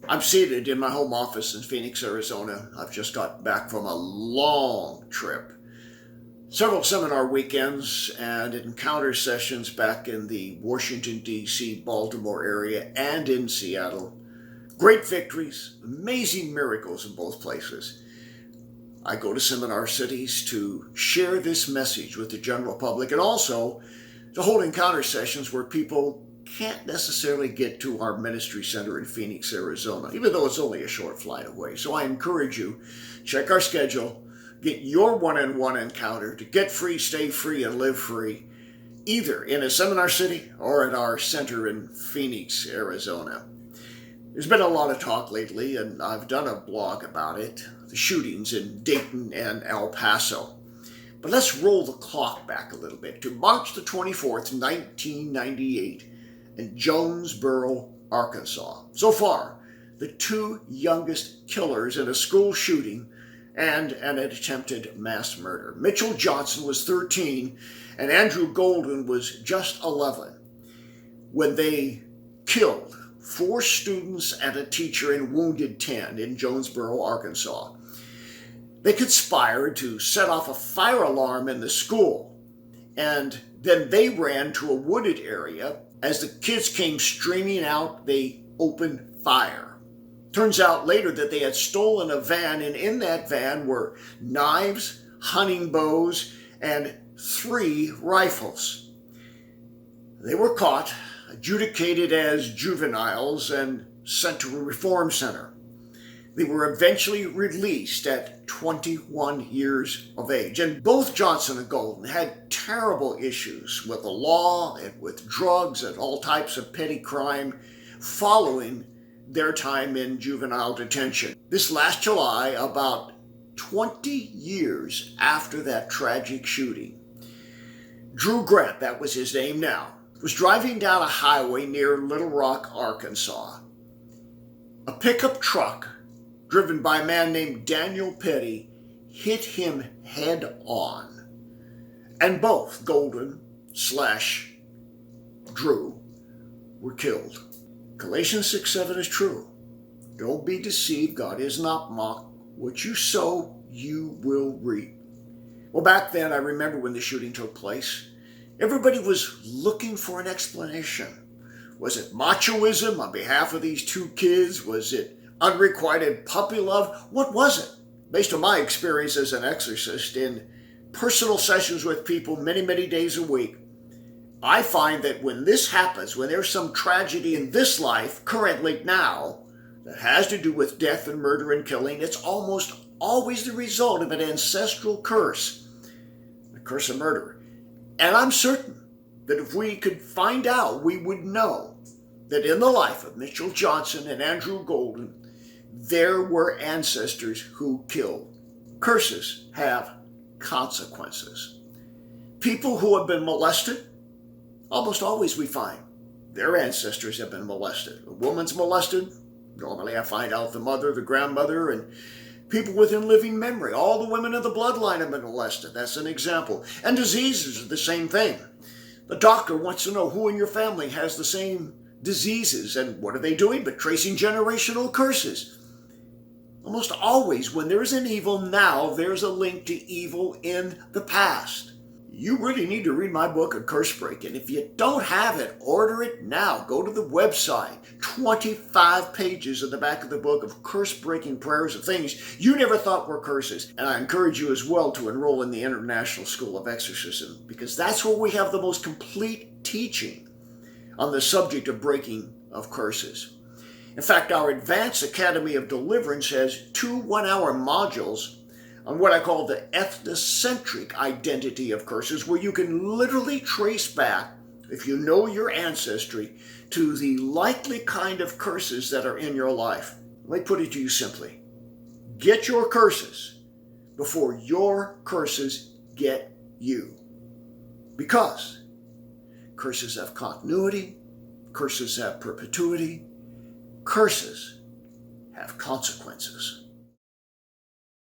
I'm seated in my home office in Phoenix, Arizona. I've just got back from a long trip. Several seminar weekends and encounter sessions back in the Washington, D.C., Baltimore area and in Seattle. Great victories, amazing miracles in both places. I go to seminar cities to share this message with the general public and also to hold encounter sessions where people can't necessarily get to our ministry center in Phoenix, Arizona, even though it's only a short flight away. So I encourage you, check our schedule, get your one-on-one encounter to get free, stay free, and live free, either in a seminar city or at our center in Phoenix, Arizona. There's been a lot of talk lately, and I've done a blog about it, the shootings in Dayton and El Paso. But let's roll the clock back a little bit to March the 24th, 1998, in Jonesboro, Arkansas. So far, the two youngest killers in a school shooting and an attempted mass murder. Mitchel Johnson was 13 and Andrew Golden was just 11 when they killed 4 students and a teacher and wounded 10 in Jonesboro, Arkansas. They conspired to set off a fire alarm in the school, and then they ran to a wooded area. As the kids came streaming out, they opened fire. Turns out later that they had stolen a van, and in that van were knives, hunting bows, and 3 rifles. They were caught, adjudicated as juveniles, and sent to a reform center. They were eventually released at 21 years of age. And both Johnson and Golden had terrible issues with the law and with drugs and all types of petty crime following their time in juvenile detention. This last July, about 20 years after that tragic shooting, Drew Grant, that was his name now, was driving down a highway near Little Rock, Arkansas. A pickup truck driven by a man named Daniel Petty hit him head on. And both Golden / Drew were killed. Galatians 6:7 is true. Don't be deceived. God is not mocked. What you sow, you will reap. Well, back then, I remember when the shooting took place, everybody was looking for an explanation. Was it machoism on behalf of these 2 kids? Was it unrequited puppy love? What was it? Based on my experience as an exorcist in personal sessions with people many days a week, I find that when this happens, when there's some tragedy in this life, currently now, that has to do with death and murder and killing, it's almost always the result of an ancestral curse, the curse of murder. And I'm certain that if we could find out, we would know that in the life of Mitchel Johnson and Andrew Golden, there were ancestors who killed. Curses have consequences. People who have been molested, almost always we find their ancestors have been molested. A woman's molested, normally I find out the mother, the grandmother, and people within living memory. All the women of the bloodline have been molested. That's an example. And diseases are the same thing. The doctor wants to know who in your family has the same diseases, and what are they doing but tracing generational curses. Almost always, when there is an evil now, there's a link to evil in the past. You really need to read my book on curse breaking. If you don't have it, order it now. Go to the website. 25 pages in the back of the book of curse breaking prayers of things you never thought were curses. And I encourage you as well to enroll in the International School of Exorcism, because that's where we have the most complete teaching on the subject of breaking of curses. In fact, our Advanced Academy of Deliverance has 2 one-hour modules on what I call the ethnocentric identity of curses, where you can literally trace back, if you know your ancestry, to the likely kind of curses that are in your life. Let me put it to you simply. Get your curses before your curses get you. Because curses have continuity, curses have perpetuity, curses have consequences.